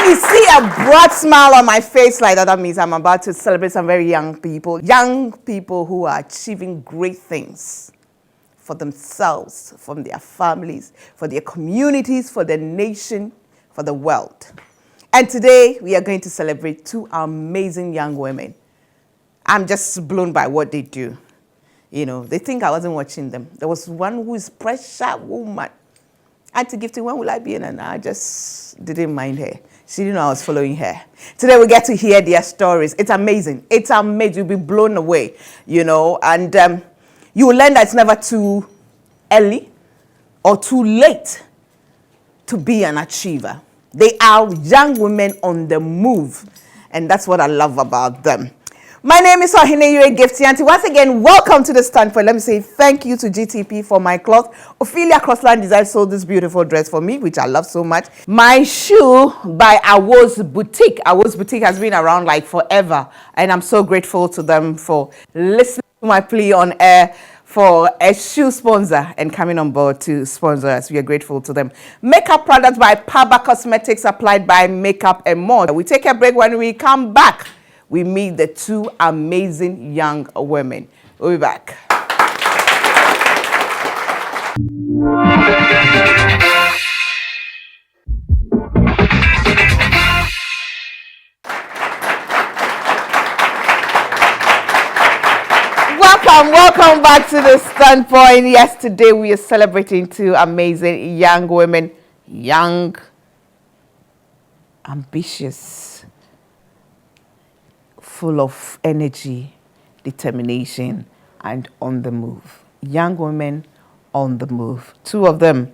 When you see a broad smile on my face like that, that means I'm about to celebrate some very young people who are achieving great things for themselves, from their families, for their communities, for the nation, for the world. And today we are going to celebrate two amazing young women. I'm just blown by what they do. You know, they think I wasn't watching them. There was one who is precious woman. Auntie Gifty, when will I be in? And I just didn't mind her. She didn't know I was following her. Today we get to hear their stories. It's amazing. It's amazing. You'll be blown away, you know. And you will learn that it's never too early or too late to be an achiever. They are young women on the move. And that's what I love about them. My name is Gifty. Auntie, once again, welcome to the Standpoint. Let me say thank you to GTP for my cloth. Ophelia Crossland Design sold this beautiful dress for me, which I love so much. My shoe by Awo's Boutique. Awo's Boutique has been around like forever. And I'm so grateful to them for listening to my plea on air for a shoe sponsor and coming on board to sponsor us. We are grateful to them. Makeup products by Paba Cosmetics, applied by Makeup and More. We take a break. When we come back, we meet the two amazing young women. We'll be back. Welcome back to the Standpoint. Yes, today we are celebrating two amazing young women. Young, ambitious, full of energy, determination, and on the move. Young women on the move. Two of them.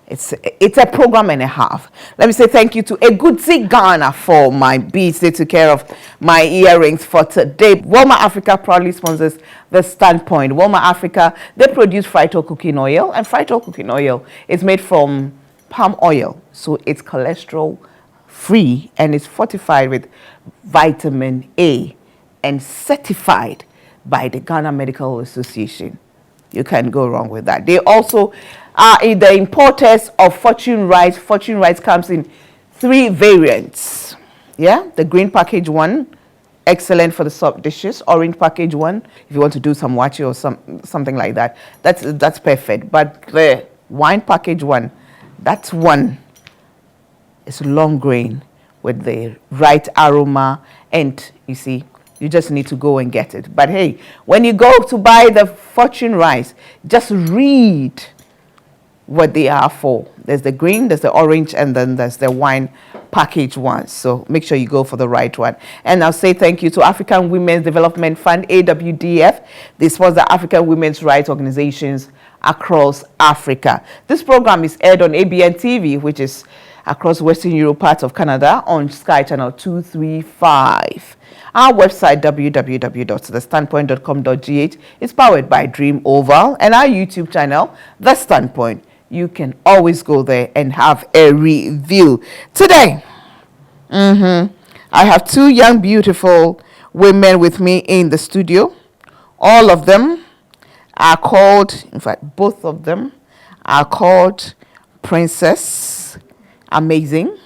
It's a program and a half. Let me say thank you to Eguzi Ghana for my beads. They took care of my earrings for today. Walmart Africa proudly sponsors the Standpoint. Walmart Africa, they produce fried oil cooking oil, and fried oil cooking oil is made from palm oil, so it's cholesterol free and it's fortified with vitamin A and certified by the Ghana Medical Association. You can't go wrong with that. They also are the importers of Fortune Rice. Fortune Rice comes in 3 variants. Yeah, the green package one, excellent for the soft dishes. Orange package one, if you want to do some wachi or something like that, that's perfect. But the wine package one, that one is long grain with the right aroma, and you see, you just need to go and get it. But hey, when you go to buy the Fortune Rice, just read what they are for. There's the green, there's the orange, and then there's the wine package one. So make sure you go for the right one. And I'll say thank you to African Women's Development Fund, AWDF. They sponsor African women's rights organizations across Africa. This program is aired on ABN TV, which is across Western Europe, parts of Canada, on Sky Channel 235. Our website, www.thestandpoint.com.gh, is powered by Dream Oval, and our YouTube channel, The Standpoint. You can always go there and have a review. Today, I have two young, beautiful women with me in the studio. All of them are called, in fact, both of them are called Princess. Amazing.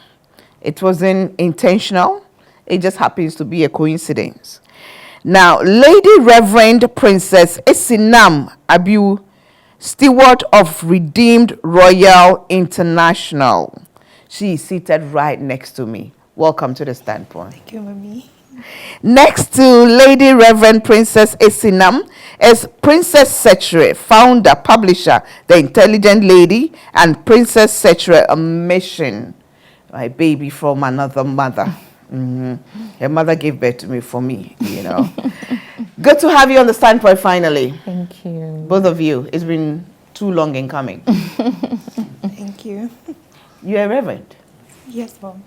It wasn't intentional. It just happens to be a coincidence. Now, Lady Reverend Princess Esinam Abiu, Steward of Redeemed Royal International. She is seated right next to me. Welcome to the Standpoint. Thank you, Mommy. Next to Lady Reverend Princess Esinam is Princess Setchere, founder, publisher, The Intelligent Lady, and Princess Setchere, a mission. My baby from another mother. Her mother gave birth to me for me, you know. Good to have you on the Standpoint finally. Thank you. Both of you. It's been too long in coming. Thank you. You're a reverend? Yes, Mom.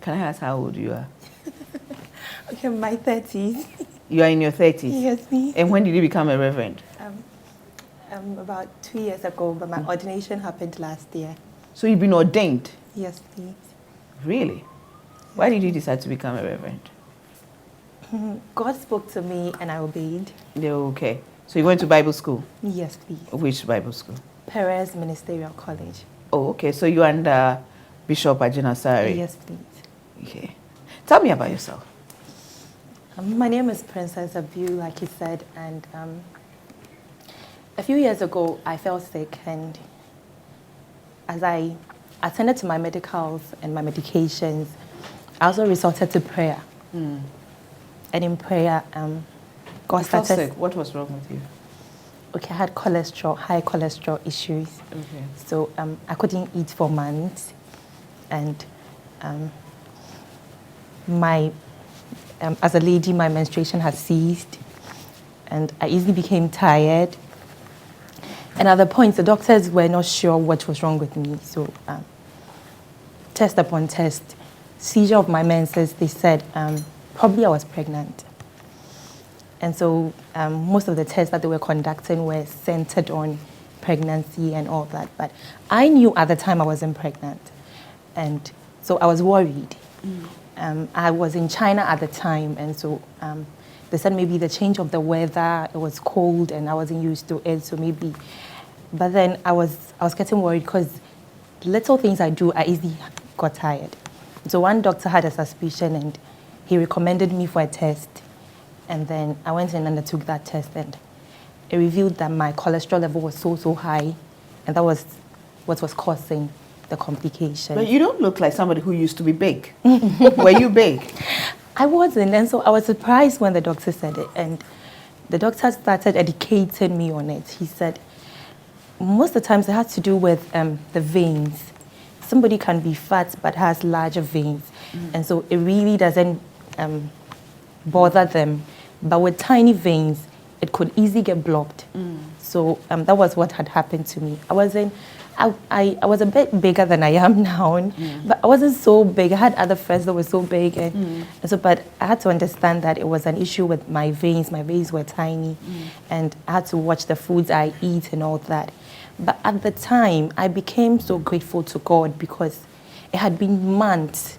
Can I ask how old you are? Okay, my 30s. You are in your 30s? Yes, me. And when did you become a reverend? About 2 years ago, but my ordination happened last year. So you've been ordained? Yes, please. Really? Why did you decide to become a reverend? God spoke to me and I obeyed. Yeah, okay. So you went to Bible school? Yes, please. Which Bible school? Perez Ministerial College. Oh, okay. So you and Bishop Ajina Sari? Yes, please. Okay. Tell me about yourself. My name is Princess Abu, like you said, and a few years ago, I fell sick, and as I attended to my medicals and my medications, I also resorted to prayer. And in prayer, God You fell started. sick. What was wrong with you? Okay, I had high cholesterol issues. Okay. So I couldn't eat for months, and as a lady, my menstruation had ceased, and I easily became tired. And at the point, the doctors were not sure what was wrong with me. So test upon test, seizure of my menses, they said probably I was pregnant. And so most of the tests that they were conducting were centered on pregnancy and all that. But I knew at the time I wasn't pregnant. And so I was worried. I was in China at the time, and so they said maybe the change of the weather, it was cold and I wasn't used to it, so maybe. But then I was getting worried because little things I do, I easily got tired. So one doctor had a suspicion and he recommended me for a test. And then I went and undertook that test, and it revealed that my cholesterol level was so high, and that was what was causing the complications. But you don't look like somebody who used to be big. Were you big? I wasn't, and so I was surprised when the doctor said it, and the doctor started educating me on it. He said, most of the times it has to do with the veins. Somebody can be fat but has larger veins, and so it really doesn't bother them. But with tiny veins, it could easily get blocked. So that was what had happened to me. I was a bit bigger than I am now, but I wasn't so big. I had other friends that were so big, and so. But I had to understand that it was an issue with my veins. My veins were tiny, and I had to watch the foods I eat and all that. But at the time, I became so grateful to God because it had been months.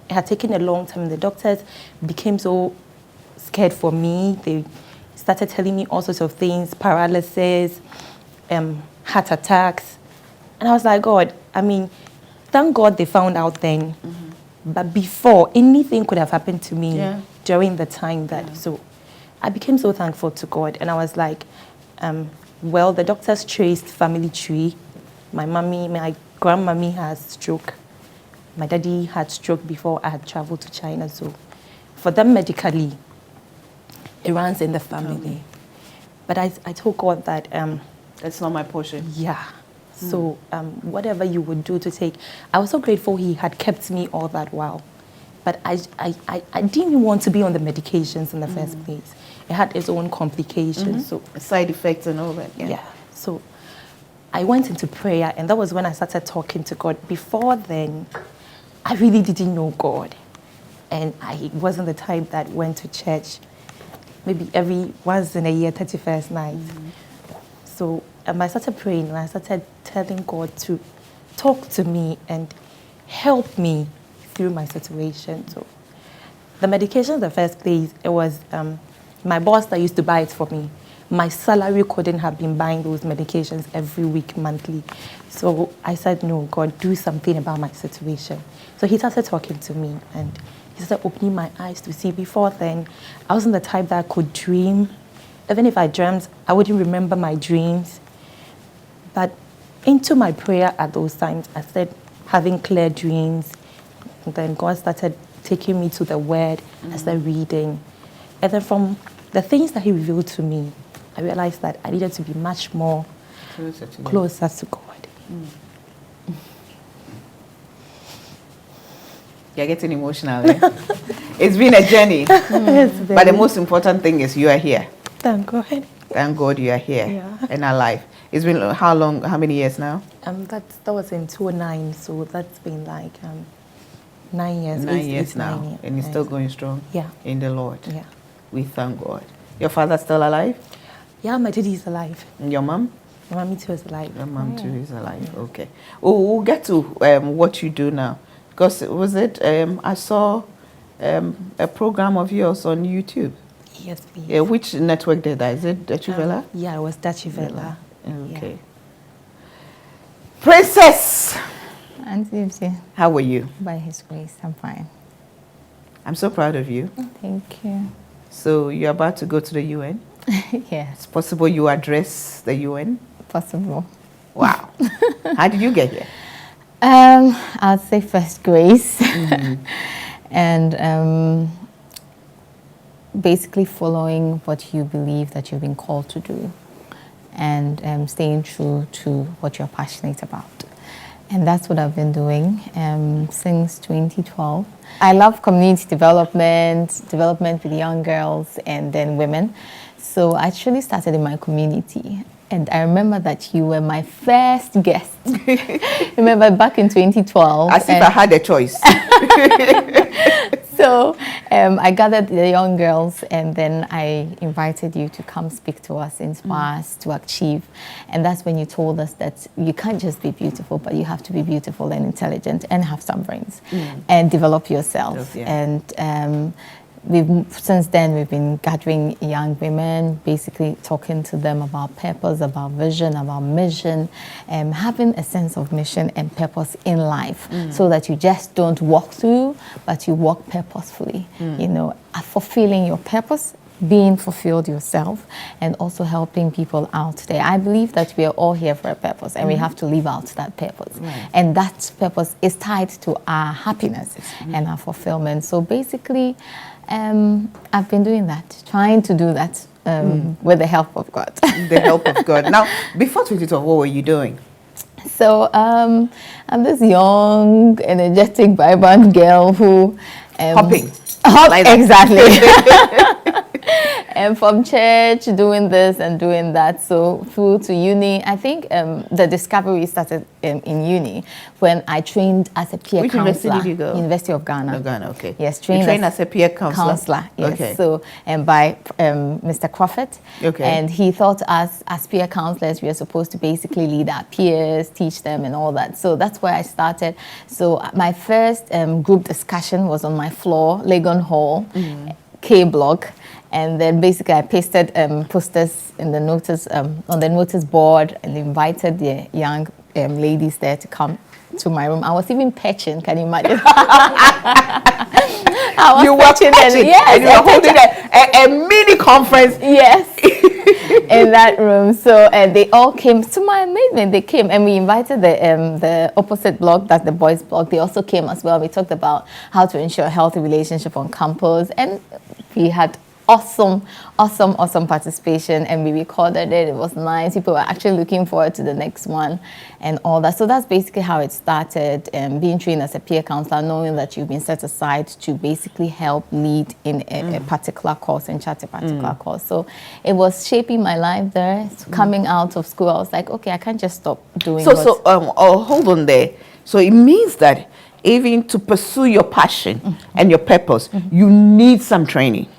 It had taken a long time. The doctors became so scared for me. They started telling me all sorts of things, paralysis, heart attacks. And I was like, God, I mean, thank God they found out then. But before, anything could have happened to me during the time that, so I became so thankful to God. And I was like, well, the doctors traced family tree. My grandmommy has stroke. My daddy had stroke before I had traveled to China. So for them medically, it runs in the family. But I told God that... that's not my portion. Yeah. So whatever you would do to take... I was so grateful he had kept me all that while. But I didn't want to be on the medications in the first place. It had its own complications. So side effects and all that. yeah. So I went into prayer, and that was when I started talking to God. Before then, I really didn't know God. And I wasn't the type that went to church maybe every once in a year, 31st night. So I started praying, and I started telling God to talk to me and help me through my situation. So the medication in the first place, it was my boss that used to buy it for me. My salary couldn't have been buying those medications every week, monthly. So I said, no, God, do something about my situation. So he started talking to me, and he started opening my eyes to see. Before then, I wasn't the type that could dream. Even if I dreamt, I wouldn't remember my dreams. But into my prayer at those times, I started having clear dreams. And then God started taking me to the Word. I started reading. And then from the things that he revealed to me, I realized that I needed to be much more closer to God. You're getting emotional. Eh? It's been a journey. But the most important thing is you are here. Thank God. Thank God you are here Yeah. and alive. It's been how long, how many years now? That was in 2009, so that's been like 9 years. 9 years now. 9 years. And you're still going strong in the Lord. Yeah. We thank God. Your father's still alive? Yeah, my daddy is alive. And your mom? My mommy too is alive. Your mom too is alive. Okay. We'll get to what you do now. Because was it, I saw a program of yours on YouTube. Yes, please. Yeah, which network did that? Is it Dachivela? Yeah, it was Dachivela. Okay. Yeah. Princess! Auntie Ipsy, How were you? by His grace, I'm fine. I'm so proud of you. Thank you. So you're about to go to the UN? Yes. It's possible you address the UN? Possible. Wow. How did you get here? I'd say first grace. And basically following what you believe that you've been called to do, and staying true to what you're passionate about. And that's what I've been doing since 2012. I love community development with young girls and then women. So I actually started in my community. And I remember that you were my first guest. Remember back in 2012. As if I had a choice. So I gathered the young girls, and then I invited you to come speak to us, inspire us to achieve. And that's when you told us that you can't just be beautiful, but you have to be beautiful and intelligent and have some brains and develop yourself. Yeah. And since then we've been gathering young women, basically talking to them about purpose, about vision, about mission, and having a sense of mission and purpose in life, so that you just don't walk through, but you walk purposefully. You know, fulfilling your purpose, being fulfilled yourself, and also helping people out there. I believe that we are all here for a purpose, and we have to live out that purpose. Right. And that purpose is tied to our happiness and our fulfillment. So basically, I've been doing that, trying to do that with the help of God. The help of God. Now, before 2012, what were you doing? So I'm this young, energetic, vibrant girl who... Hopping. Like exactly. And from church, doing this and doing that. So through to uni, I think the discovery started in uni when I trained as a peer counselor. Which university did you go? University of Ghana. Oh, Ghana, okay. Yes, you trained as a peer counselor? Yes. Okay. So, and by Mr. Crawford. Okay. And he thought us as peer counselors, we are supposed to basically lead our peers, teach them and all that. So that's where I started. So my first group discussion was on my floor, Legon Hall, K Block. And then basically I pasted posters in the notice, on the notice board, and invited the young ladies there to come to my room. I was even patching, can you imagine? You were patching, yes, and you were holding a mini conference. Yes, in that room. So they all came. To my amazement, they came, and we invited the opposite block, that's the boys' block. They also came as well. We talked about how to ensure a healthy relationship on campus, and we had awesome participation, and we recorded it. It was nice. People were actually looking forward to the next one and all that. So that's basically how it started, being trained as a peer counselor, knowing that you've been set aside to basically help lead in a particular course and chart a particular course. So it was shaping my life there. So coming out of school, I was like, okay, I can't just stop doing hold on there. So it means that even to pursue your passion and your purpose, you need some training.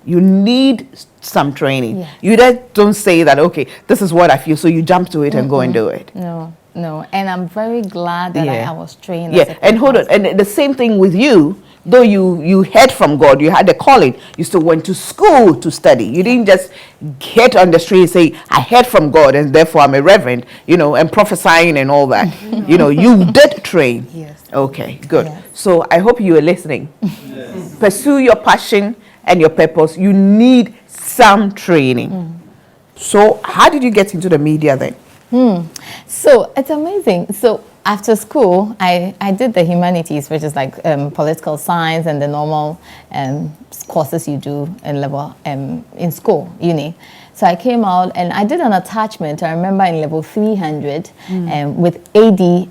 You need some training. Yes. You just don't say that, okay, this is what I feel, so you jump to it and go and do it. No. And I'm very glad that I was trained. Yeah, and hold on. And the same thing with you, though you heard from God, you had a calling, you still went to school to study. You didn't just get on the street and say, I heard from God and therefore I'm a reverend, and prophesying and all that. You did train. Yes. Okay, good. Yes. So I hope you are listening. Yes. Pursue your passion and your purpose. You need some training. So how did you get into the media then? So it's amazing. So after school, I did the humanities, which is like political science and the normal courses you do in school, uni. So I came out and I did an attachment, I remember, in level 300 with AD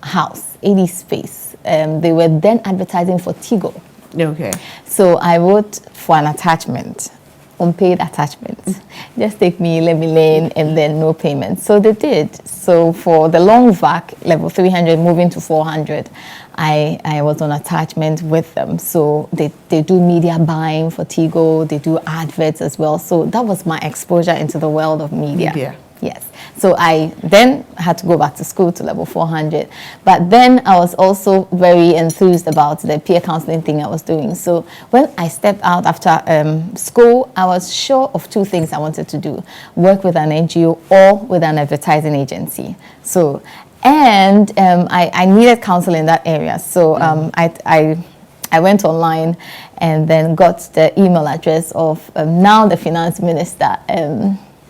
house, AD space. They were then advertising for Tigo. Okay. So I wrote for an attachment, unpaid attachment. Just take me, let me learn, and then no payment. So they did. So for the long vac, level 300, moving to 400, I was on attachment with them. So they do media buying for Tigo, they do adverts as well. So that was my exposure into the world of media. Yes. So I then had to go back to school to level 400. But then I was also very enthused about the peer counseling thing I was doing. So when I stepped out after school, I was sure of two things I wanted to do: work with an NGO or with an advertising agency. So, and I needed counsel in that area. So I I went online and then got the email address of now the finance minister.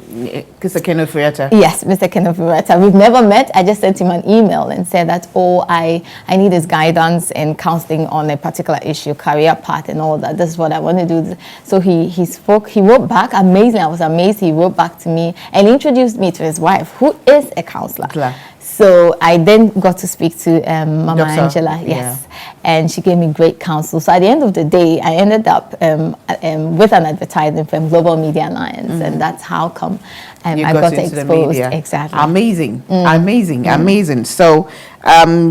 Mr. Kenneth Furiata. Yes, Mr. Kenneth Furiata. We've never met. I just sent him an email and said that, I need his guidance and counseling on a particular issue, career path and all that. This is what I want to do. So he spoke, he wrote back, amazing. I was amazed. He wrote back to me and introduced me to his wife, who is a counselor. Claire. So I then got to speak to Mama Doctor, Angela, yes, and she gave me great counsel. So at the end of the day, I ended up with an advertising from Global Media Alliance, and that's how come I got exposed. Exactly. Amazing, amazing. So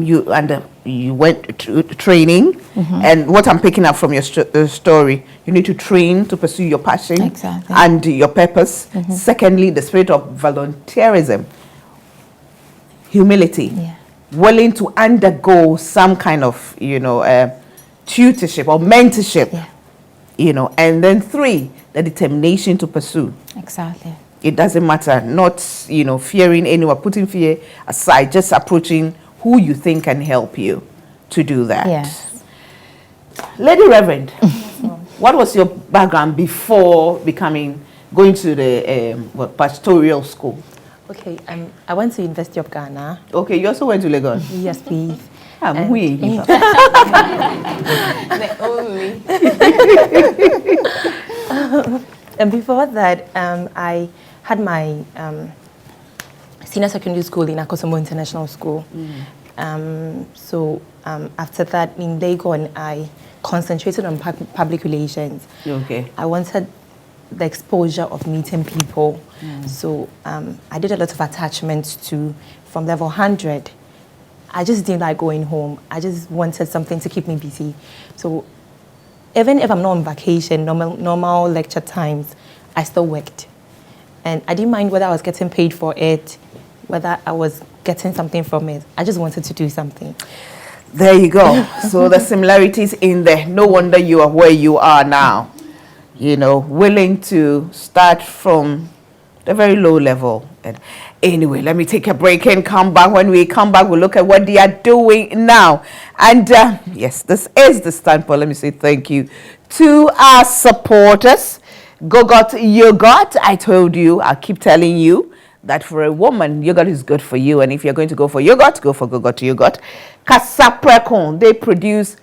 you went to training, and what I'm picking up from your story, you need to train to pursue your passion and your purpose. Secondly, the spirit of volunteerism. Humility, willing to undergo some kind of, tutorship or mentorship, and then 3, the determination to pursue. Exactly. It doesn't matter, not, fearing anyone, putting fear aside, just approaching who you think can help you to do that. Yes. Lady Reverend, what was your background before going to the pastoral school? Okay, I went to University of Ghana. Okay, you also went to Lagos? Yes, please. And before that, I had my senior secondary school in Akosomo International School. So after that, in Lagos, I concentrated on public relations. Okay. I wanted the exposure of meeting people. So I did a lot of attachments from level 100. I just didn't like going home. I just wanted something to keep me busy. So even if I'm not on vacation, normal lecture times, I still worked. And I didn't mind whether I was getting paid for it, whether I was getting something from it. I just wanted to do something. There you go. So the similarities in there. No wonder you are where you are now. Willing to start from the very low level. And anyway, let me take a break and come back. When we come back, we'll look at what they are doing now. And yes, this is the standpoint. Let me say thank you to our supporters. Gogot Yogurt. I told you, I keep telling you that for a woman, yogurt is good for you. And if you're going to go for yogurt, go for Gogot Yogurt. Kasaprekon, they produce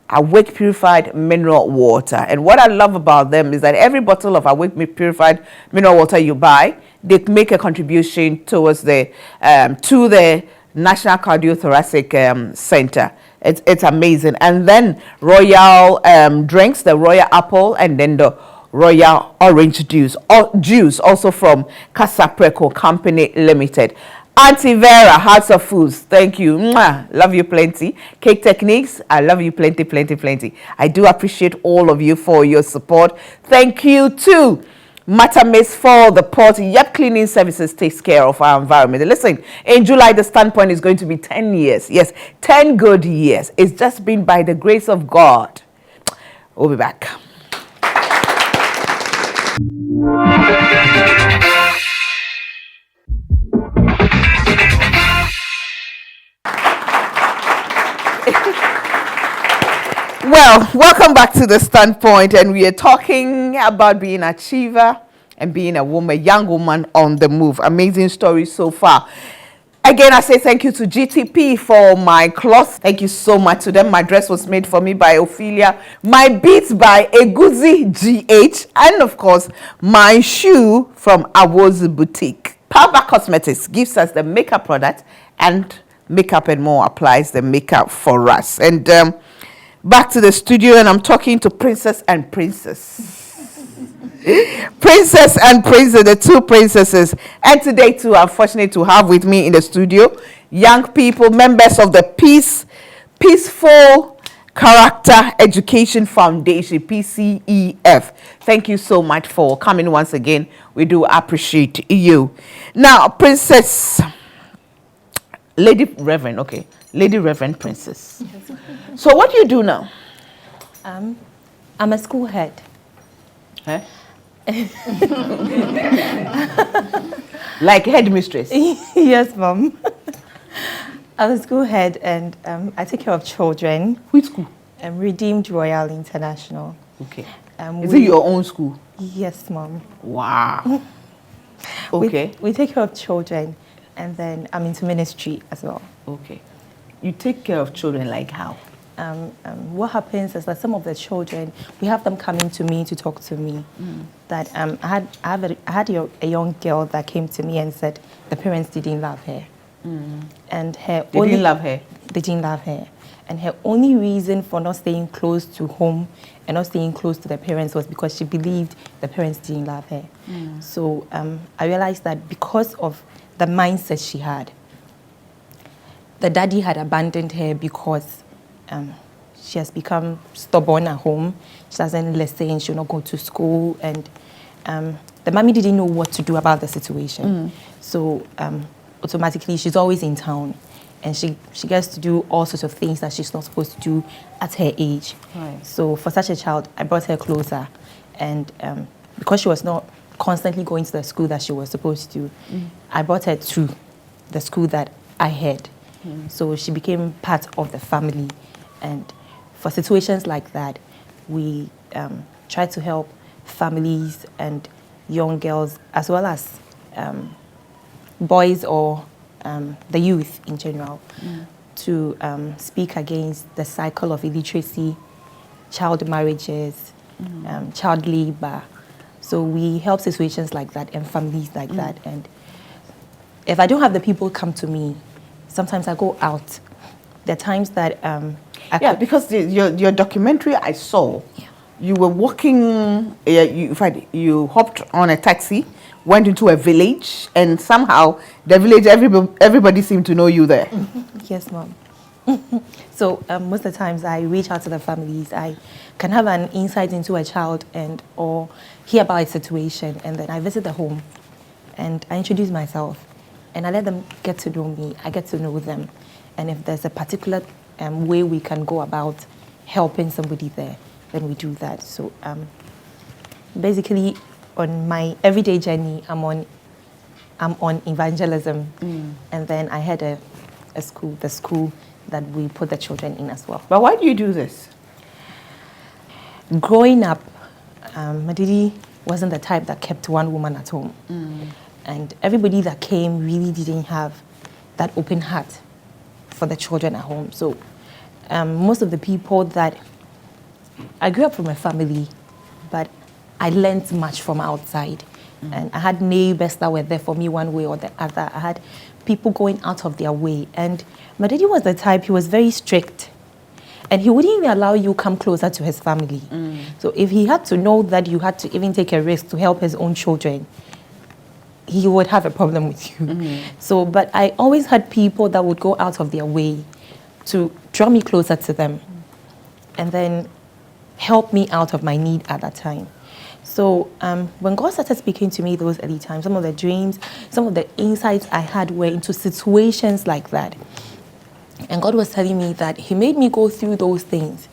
Awake Purified Mineral Water. And what I love about them is that every bottle of Awake Purified Mineral Water you buy, they make a contribution towards to the National Cardiothoracic Center. It's amazing. And then Royal drinks, the Royal Apple, and then the Royal Orange juice also from Casapreco Company Limited. Auntie Vera, Hearts of Foods, thank you. Mwah. Love you plenty. Cake Techniques, I love you plenty, plenty, plenty. I do appreciate all of you for your support. Thank you to Matamis for the port. Yep, cleaning services takes care of our environment. And listen, in July, the standpoint is going to be 10 years. Yes, 10 good years. It's just been by the grace of God. We'll be back. Well, welcome back to the standpoint, and we are talking about being an achiever and being a young woman on the move. Amazing story so far. Again, I say thank you to GTP for my cloth. Thank you so much to them. My dress was made for me by Ophelia. My beats by Eguzi GH. And of course, my shoe from Awoz Boutique. Power Cosmetics gives us the makeup product, and Makeup and More applies the makeup for us. And back to the studio, and I'm talking to Princess and Princess. Princess and Princess, the two princesses. And today too, I'm fortunate to have with me in the studio young people, members of the Peaceful Character Education Foundation, PCEF. Thank you so much for coming once again. We do appreciate you. Now, Princess, Lady Reverend, okay. Lady Reverend Princess. So what do you do now? I'm a school head. Huh? Like headmistress? Yes, Mom. I'm a school head, and I take care of children. Which school? Redeemed Royal International. Okay. Is it your own school? Yes, Mom. Wow. Okay. We take care of children, and then I'm into ministry as well. Okay. You take care of children like how? What happens is that some of the children, we have them coming to me to talk to me. That I had a young girl that came to me and said the parents didn't love her, and They didn't love her. They didn't love her, and her only reason for not staying close to home and not staying close to the parents was because she believed the parents didn't love her. So I realized that because of the mindset she had, the daddy had abandoned her because she has become stubborn at home. She doesn't listen, she'll not go to school, and the mommy didn't know what to do about the situation. So automatically she's always in town, and she gets to do all sorts of things that she's not supposed to do at her age. Right. So for such a child, I brought her closer, and because she was not constantly going to the school that she was supposed to, I brought her to the school that I had. So she became part of the family, and for situations like that, we try to help families and young girls as well as boys or the youth in general to speak against the cycle of illiteracy, child marriages, child labor. So we help situations like that and families like that. And if I don't have the people come to me, sometimes I go out. There are times that because your documentary I saw, you were walking. You hopped on a taxi, went into a village, and somehow the village everybody seemed to know you there. Yes, Mom. So most of the times I reach out to the families. I can have an insight into a child or hear about a situation, and then I visit the home and I introduce myself and I let them get to know me. I get to know them, and if there's a particular way we can go about helping somebody there, then we do that. So basically, on my everyday journey, I'm on evangelism, and then I had the school that we put the children in as well. But why do you do this? Growing up, my daddy wasn't the type that kept one woman at home, and everybody that came really didn't have that open heart for the children at home. So most of the people that I grew up from a family, but I learned much from outside. And I had neighbors that were there for me one way or the other. I had people going out of their way. And my daddy was the type, he was very strict. And he wouldn't even allow you come closer to his family. So if he had to know that you had to even take a risk to help his own children, he would have a problem with you. So, but I always had people that would go out of their way to draw me closer to them and then help me out of my need at that time. So when God started speaking to me those early times, some of the dreams, some of the insights I had were into situations like that. And God was telling me that he made me go through those things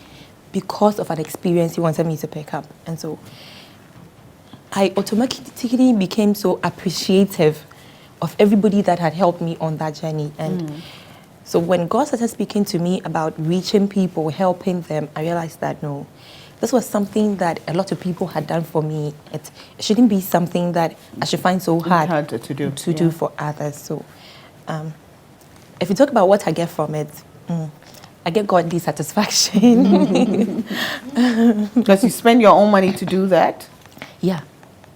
because of an experience he wanted me to pick up. And so I automatically became so appreciative of everybody that had helped me on that journey. And so when God started speaking to me about reaching people, helping them, I realized that no, this was something that a lot of people had done for me. It shouldn't be something that I should find so hard to do for others. So if you talk about what I get from it, I get godly satisfaction. Because you spend your own money to do that? Yeah.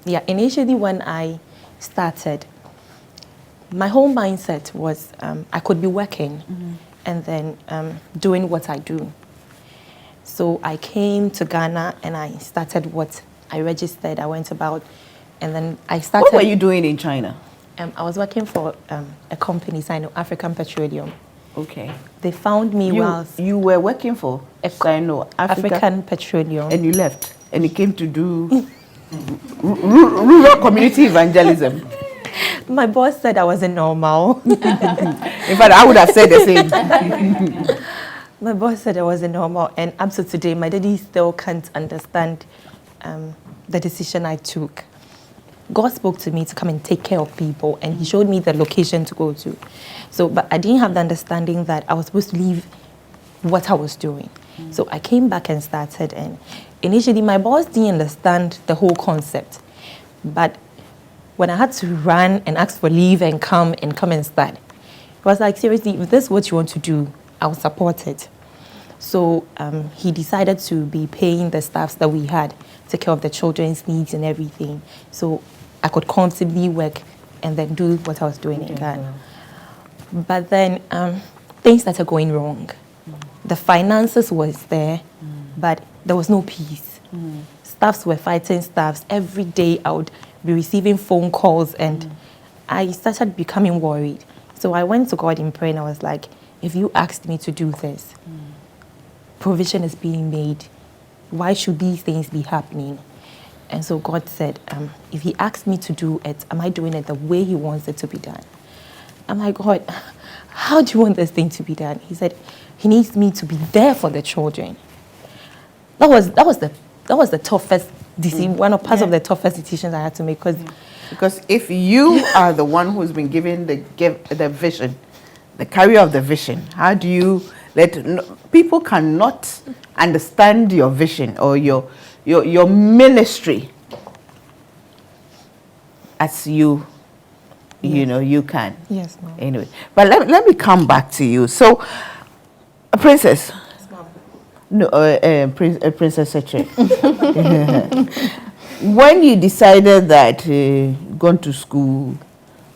Initially when I started, my whole mindset was I could be working and then doing what I do. So I came to Ghana and I started what I registered. I went about and then I started. What were you doing in China? I was working for a company, Sino African Petroleum. Okay. They found me whilst you were working for Sino African Petroleum. And you left and you came to do rural community evangelism. My boss said I wasn't normal. In fact, I would have said the same. My boss said I wasn't normal, and up to today, my daddy still can't understand the decision I took. God spoke to me to come and take care of people, and he showed me the location to go to. So, but I didn't have the understanding that I was supposed to leave what I was doing. So I came back and started, and initially my boss didn't understand the whole concept. But when I had to run and ask for leave and come and start, it was like, seriously, if this is what you want to do, I'll support it. So he decided to be paying the staffs that we had, take care of the children's needs and everything. So I could comfortably work and then do what I was doing in Ghana. But then things started going wrong. The finances was there, but there was no peace. Staffs were fighting staffs. Every day I would be receiving phone calls, and I started becoming worried. So I went to God in prayer and I was like, if you asked me to do this, provision is being made. Why should these things be happening? And so God said, if he asked me to do it, am I doing it the way he wants it to be done? I'm like, God, how do you want this thing to be done? He said, he needs me to be there for the children. That was the toughest decision, one of part of the toughest decisions I had to make. Because if you are the one who's been given the vision, the carrier of the vision, how do you people cannot understand your vision or your ministry as you can. Yes, ma'am. Anyway, but let me come back to you. So, Princess. No, Princess Seche. When you decided that gone to school,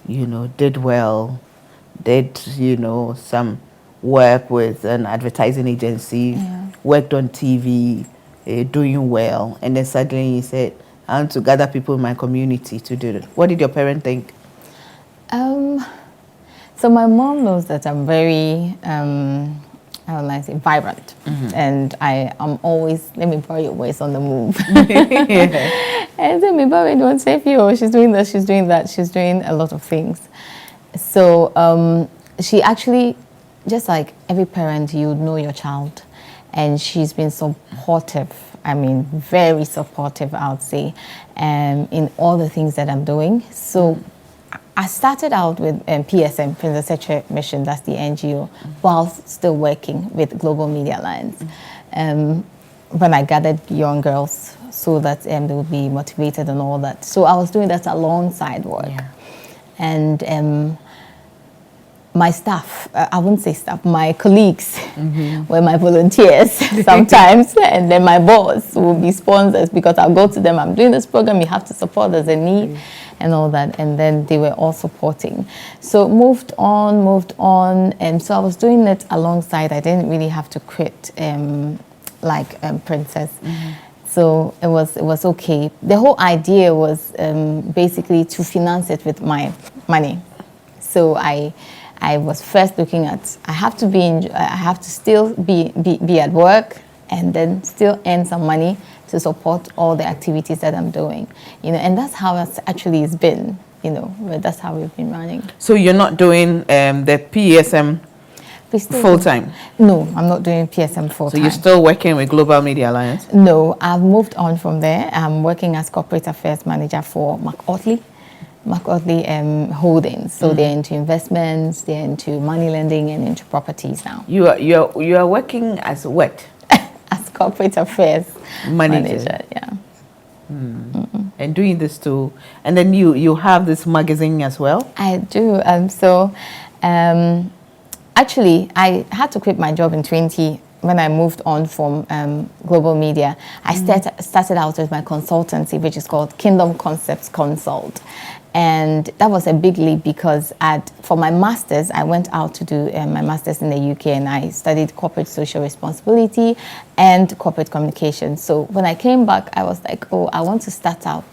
did well, did some work with an advertising agency, worked on TV, doing well, and then suddenly you said, I want to gather people in my community to do it. What did your parents think? So my mom knows that I'm very, how will I say, vibrant. And I am always, let me borrow your voice, on the move. And then me borrow, don't say, she's doing this, she's doing that, she's doing a lot of things. So she actually, just like every parent, you know your child. And she's been supportive, I mean, very supportive, I would say, in all the things that I'm doing. So I started out with PSM, Princess Seche Mission, that's the NGO, while still working with Global Media Alliance. When I gathered young girls so that they would be motivated and all that. So I was doing that alongside work. Yeah. And my staff, I wouldn't say staff, my colleagues were my volunteers sometimes, and then my boss will be sponsors because I'll go to them, I'm doing this program, you have to support, there's a need, and all that, and then they were all supporting. So moved on, and so I was doing it alongside. I didn't really have to quit Princess. So it was okay. The whole idea was basically to finance it with my money. So I was first looking at, I have to still be at work and then still earn some money to support all the activities that I'm doing, and that's how it's actually has been, that's how we've been running. So you're not doing the PSM full time? No, I'm not doing PSM full time. So you're still working with Global Media Alliance? No, I've moved on from there. I'm working as corporate affairs manager for McAutley Holdings. So they're into investments, they're into money lending, and into properties now. You are working as what? As corporate affairs manager, yeah. And doing this too. And then you have this magazine as well? I do. Actually, I had to quit my job in 20 when I moved on from Global Media. I started out with my consultancy, which is called Kingdom Concepts Consult. And that was a big leap because for my master's, I went out to do my master's in the UK, and I studied corporate social responsibility and corporate communication. So when I came back, I was like, I want to start out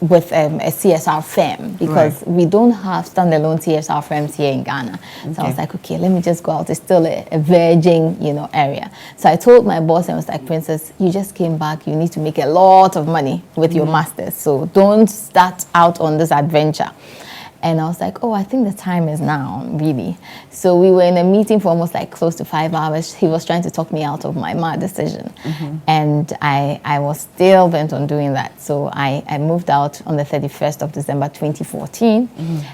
with a CSR firm because we don't have standalone CSR firms here in Ghana. So I was like, okay, let me just go out. It's still a virgin, area. So I told my boss, I was like, Princess, you just came back. You need to make a lot of money with your master's. So don't start out on this adventure. And I was like, oh, I think the time is now, really. So we were in a meeting for almost like close to 5 hours. He was trying to talk me out of my mad decision. And I was still bent on doing that. So I moved out on the 31st of December 2014.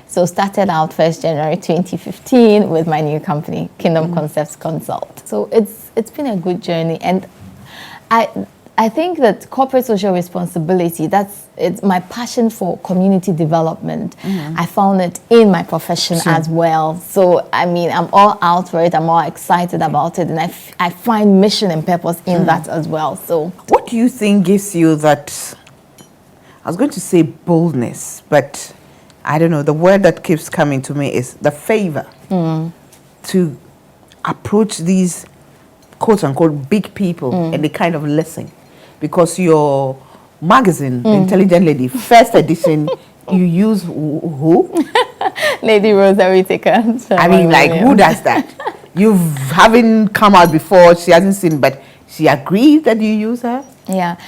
So started out 1st January 2015 with my new company, Kingdom Concepts Consult. So it's been a good journey. And I think that corporate social responsibility, it's my passion for community development. I found it in my profession as well. So, I mean, I'm all out for it. I'm all excited about it. And I find mission and purpose in that as well. So, what do you think gives you that, I was going to say boldness, but I don't know, the word that keeps coming to me is the favor to approach these quote unquote big people and they kind of listen? Because your magazine, Intelligent Lady, first edition, you use who? Lady Rosa Whittaker. I mean, like, who does that? You haven't come out before, she hasn't seen, but she agreed that you use her? Yeah.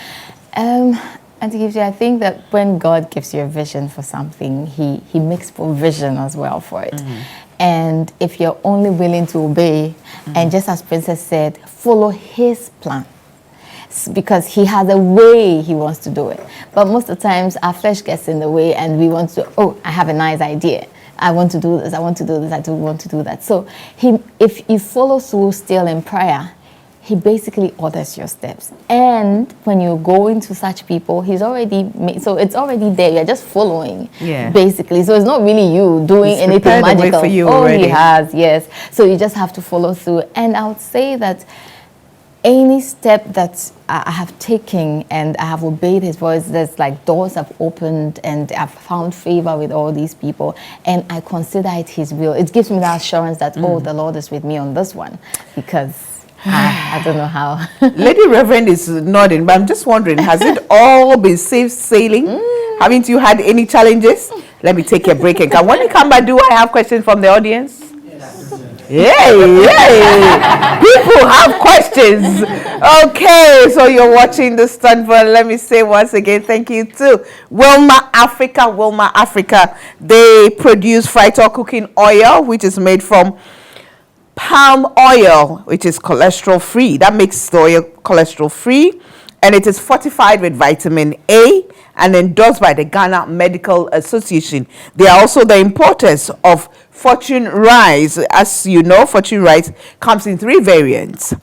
And to give you, I think that when God gives you a vision for something, he makes provision as well for it. And if you're only willing to obey, and just as Princess said, follow his plan, because he has a way he wants to do it. But most of the times our flesh gets in the way and we want to, oh, I have a nice idea. I want to do this, I want to do this, I do want to do that. So if you follow through still in prayer, he basically orders your steps. And when you go into such people, he's already made, so it's already there. You're just following, basically. So it's not really you doing anything magical. For you already. He has, yes. So you just have to follow through. And I would say that any step that I have taken and I have obeyed his voice, there's like doors have opened and I've found favor with all these people, and I consider it his will. It gives me that assurance that, oh, the Lord is with me on this one, because I don't know how. Lady Reverend is nodding, but I'm just wondering, has it all been safe sailing? Haven't you had any challenges? Let me take a break and come. When you come back, do I have questions from the audience? Yay! People have questions. Okay, so you're watching the stunt, but let me say once again, thank you to Wilma Africa. They produce Frital cooking oil, which is made from palm oil, which is cholesterol free. That makes the oil cholesterol free, and it is fortified with vitamin A and endorsed by the Ghana Medical Association. They are also the importers of Fortune Rice. As you know, Fortune Rice comes in 3 variants.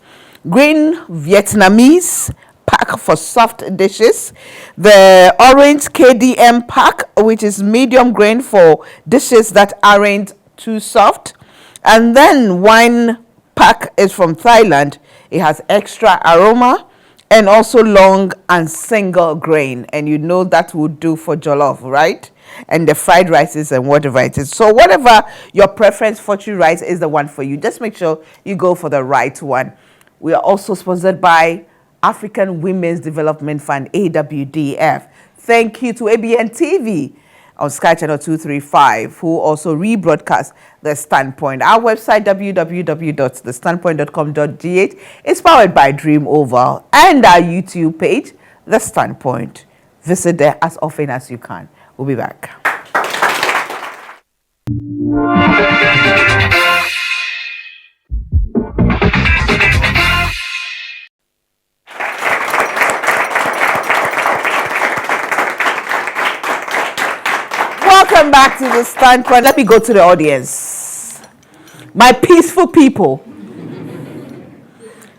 Green Vietnamese pack for soft dishes, the orange KDM pack, which is medium grain for dishes that aren't too soft, and then wine pack is from Thailand. It has extra aroma and also long and single grain, and you know that would do for jollof, right? And the fried rices and whatever it is. So whatever your preference, Fortune Rice is the one for you. Just make sure you go for the right one. We are also sponsored by African Women's Development Fund, AWDF. Thank you to ABN TV on Sky Channel 235, who also rebroadcast The Standpoint. Our website, www.thestandpoint.com.gh, is powered by Dream Oval, and our YouTube page, The Standpoint. Visit there as often as you can. We'll be back. Welcome back to The Standpoint. Let me go to the audience. My peaceful people.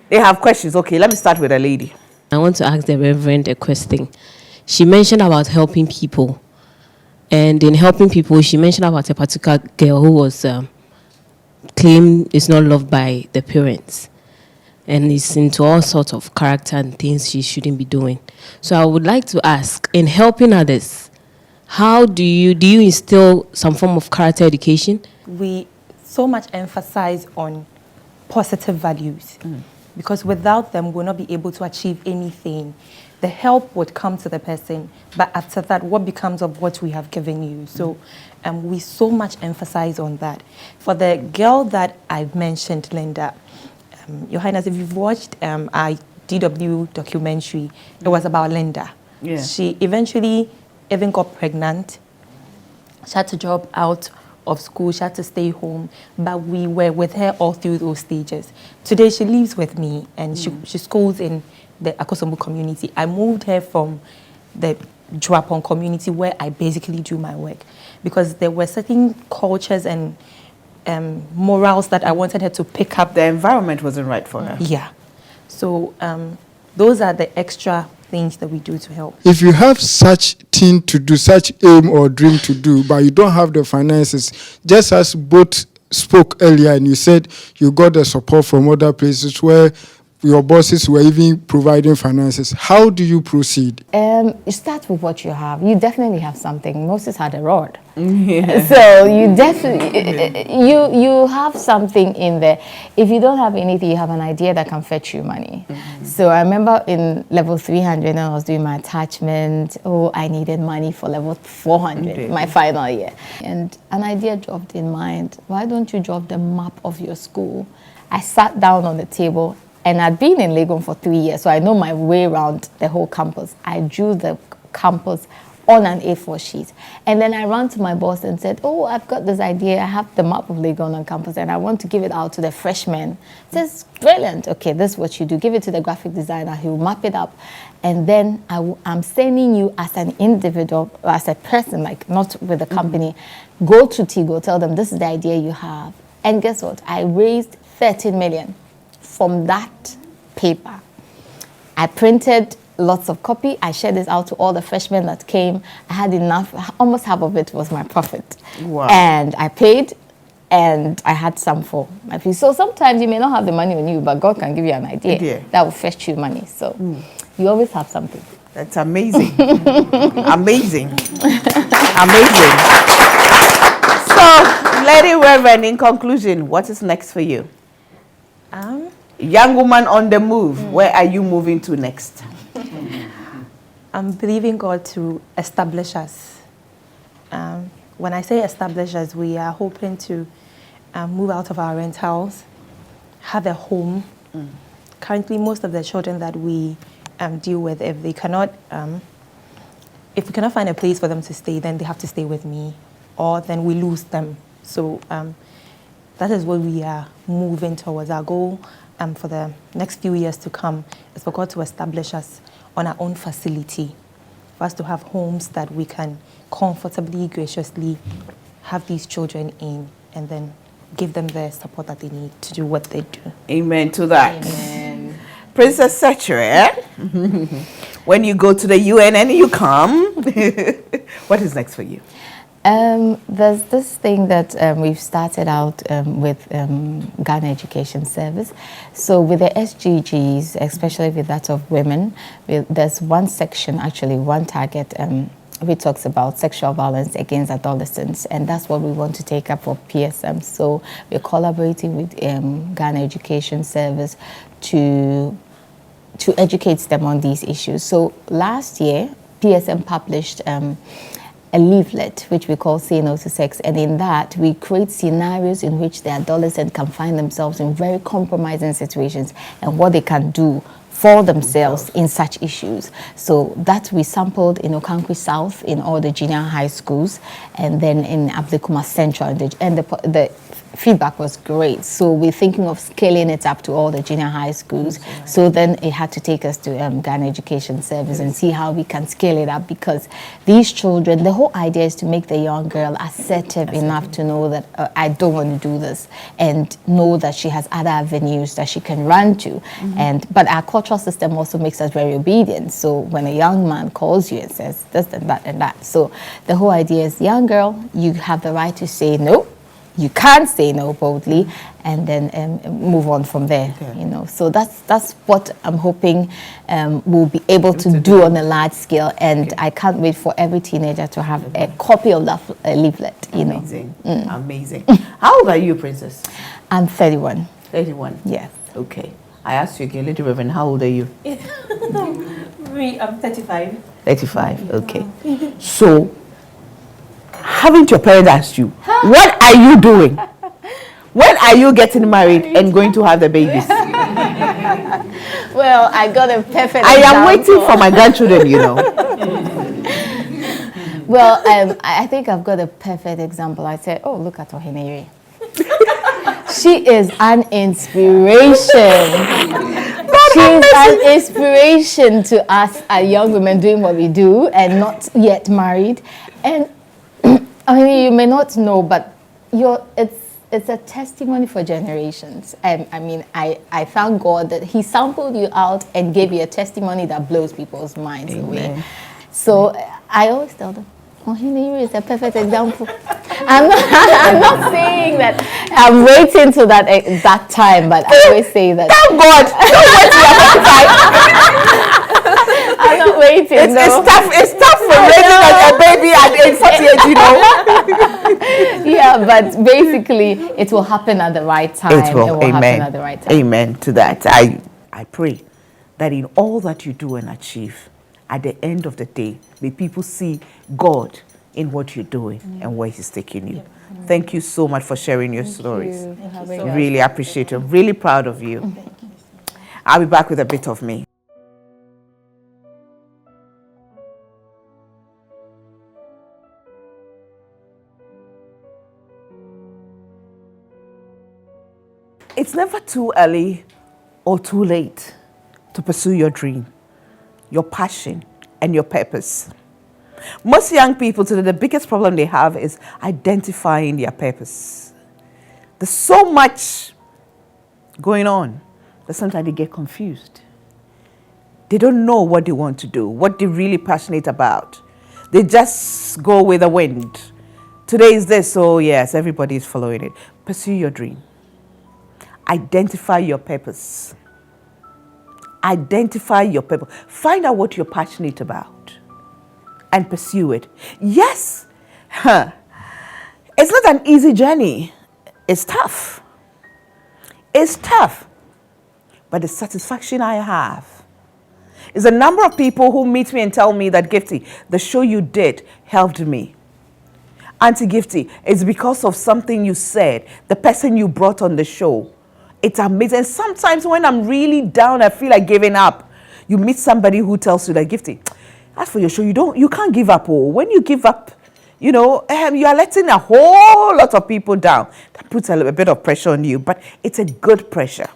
They have questions. Okay, let me start with a lady. I want to ask the Reverend a question. She mentioned about helping people. And in helping people, she mentioned about a particular girl who was claimed is not loved by the parents. And is into all sorts of character and things she shouldn't be doing. So I would like to ask, in helping others, how do you instill some form of character education? We so much emphasize on positive values, because without them, we'll not be able to achieve anything. The help would come to the person, but after that, what becomes of what we have given you? So we so much emphasize on that. For the girl that I've mentioned, Linda, Your Highness, if you've watched our DW documentary, it was about Linda. Yeah. She eventually even got pregnant. She had to drop out of school. She had to stay home. But we were with her all through those stages. Today, she lives with me, and she schools in the Akosombo community. I moved her from the Juapon community where I basically do my work, because there were certain cultures and morals that I wanted her to pick up. The environment wasn't right for her. Yeah. So those are the extra things that we do to help. If you have such thing to do, such aim or dream to do, but you don't have the finances, just as both spoke earlier and you said you got the support from other places where your bosses were even providing finances, how do you proceed? You start with what you have. You definitely have something. Moses had a rod. Yeah. So you definitely, you have something in there. If you don't have anything, you have an idea that can fetch you money. So I remember in level 300, when I was doing my attachment, I needed money for level 400, my final year. And an idea dropped in mind. Why don't you drop the map of your school? I sat down on the table, and I'd been in Legon for 3 years, so I know my way around the whole campus. I drew the campus on an A4 sheet. And then I ran to my boss and said, I've got this idea. I have the map of Legon on campus, and I want to give it out to the freshmen. He says, brilliant. Okay, this is what you do. Give it to the graphic designer. He'll map it up. And then I'm sending you as an individual, as a person, like not with the company. Go to Tigo, tell them this is the idea you have. And guess what? I raised 13 million. From that paper. I printed lots of copy. I shared this out to all the freshmen that came. I had enough, almost half of it was my profit. Wow. And I paid, and I had some for my fees. So sometimes you may not have the money on you, but God can give you an idea that will fetch you money. So you always have something. That's amazing. Amazing. Amazing. So, Lady Reverend, in conclusion, what is next for you? Young woman on the move, where are you moving to next? I'm believing God to establish us. When I say establish us, we are hoping to move out of our rentals, have a home. Currently, most of the children that we deal with, if we cannot find a place for them to stay, then they have to stay with me, or then we lose them. So that is what we are moving towards. Our goal for the next few years to come is for God to establish us on our own facility, for us to have homes that we can comfortably, graciously have these children in, and then give them the support that they need to do what they do. Amen to that. Amen. Princess Sechere, when you go to the UN and you come, what is next for you? There's this thing that we've started out with Ghana Education Service. So with the SGGs, especially with that of women, there's one section, actually one target, which talks about sexual violence against adolescents, and that's what we want to take up for PSM. So we're collaborating with Ghana Education Service to educate them on these issues. So last year, PSM published a leaflet which we call Say No to Sex, and in that we create scenarios in which the adolescent can find themselves in very compromising situations and what they can do for themselves in such issues. So that we sampled in Okankwi South in all the junior high schools, and then in Abdekuma Central, and the feedback was great. So we're thinking of scaling it up to all the junior high schools. So then it had to take us to Ghana Education Service and see how we can scale it up, because these children, the whole idea is to make the young girl assertive enough to know that I don't want to do this, and know that she has other avenues that she can run to. But our cultural system also makes us very obedient. So when a young man calls you and says this and that and that, so the whole idea is, young girl, you have the right to say no. You can't say no boldly, and then move on from there. You know, so that's what I'm hoping we'll be able to do on a large scale, and I can't wait for every teenager to have a copy of that leaflet. You Amazing. Amazing. How old are you, Princess? I'm 31. 31. Yes. Okay. I asked you again, Lady Reverend, how old are you? I'm 35. 35. Okay. So, haven't your parents asked you, what are you doing? When are you getting married and going to have the babies? Well, I got a perfect I am waiting for my grandchildren, you know. Well, I think I've got a perfect example. I said, oh, look at Ohenere. She is an inspiration. She's an inspiration to us, young women doing what we do and not yet married. And I mean, you may not know, but it's a testimony for generations. I mean, I thank God that He sampled you out and gave you a testimony that blows people's minds away. So I always tell them, Ohenere is a perfect example. I'm not saying that I'm waiting till that time, but I always say that. Thank God! I'm not waiting. It's tough for raising a baby at age 48, you know. Yeah, but basically, it will happen at the right time. It will. Amen. Happen at the right time. Amen to that. I pray that in all that you do and achieve, at the end of the day, may people see God in what you're doing and where He's taking you. Thank you so much for sharing your stories. Really appreciate it. I'm really proud of you. Thank you. I'll be back with a bit of me. It's never too early or too late to pursue your dream, your passion, and your purpose. Most young people today, the biggest problem they have is identifying their purpose. There's so much going on that sometimes they get confused. They don't know what they want to do, what they're really passionate about. They just go with the wind. Today is this, so yes, everybody is following it. Pursue your dream. Identify your purpose. Identify your purpose. Find out what you're passionate about and pursue it. Yes, it's not an easy journey. It's tough. It's tough. But the satisfaction I have is a number of people who meet me and tell me that, Gifty, the show you did helped me. Auntie Gifty, it's because of something you said, the person you brought on the show. It's amazing. Sometimes when I'm really down, I feel like giving up. You meet somebody who tells you that, Gifty, as for your show, you can't give up. Oh, when you give up, you know, you are letting a whole lot of people down. That puts a little bit of pressure on you, but it's a good pressure.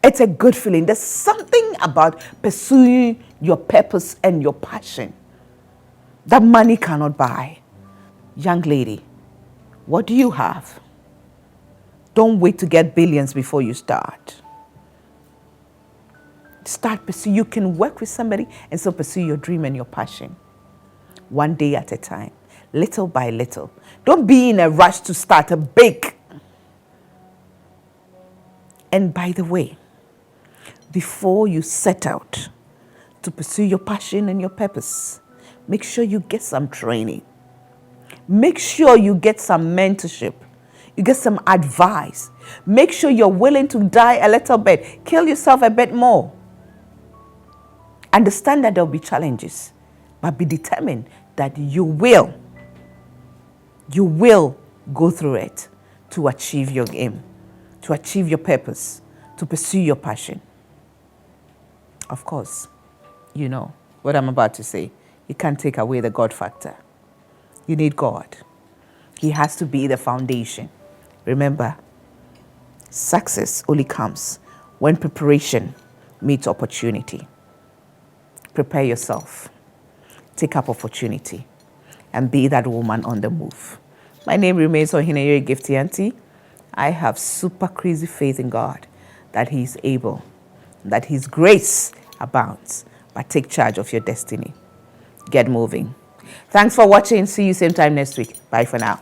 It's a good feeling. There's something about pursuing your purpose and your passion that money cannot buy. Young lady, what do you have? Don't wait to get billions before you start. Start pursue. You can work with somebody and still pursue your dream and your passion. One day at a time, little by little. Don't be in a rush to start a big. And by the way, before you set out to pursue your passion and your purpose, make sure you get some training. Make sure you get some mentorship. You get some advice. Make sure you're willing to die a little bit. Kill yourself a bit more. Understand that there'll be challenges, but be determined that you will go through it to achieve your aim, to achieve your purpose, to pursue your passion. Of course, you know what I'm about to say. You can't take away the God factor. You need God. He has to be the foundation. Remember, success only comes when preparation meets opportunity. Prepare yourself. Take up opportunity and be that woman on the move. My name remains Ohenere Gifty Auntie. I have super crazy faith in God that He's able, that His grace abounds. But take charge of your destiny. Get moving. Thanks for watching. See you same time next week. Bye for now.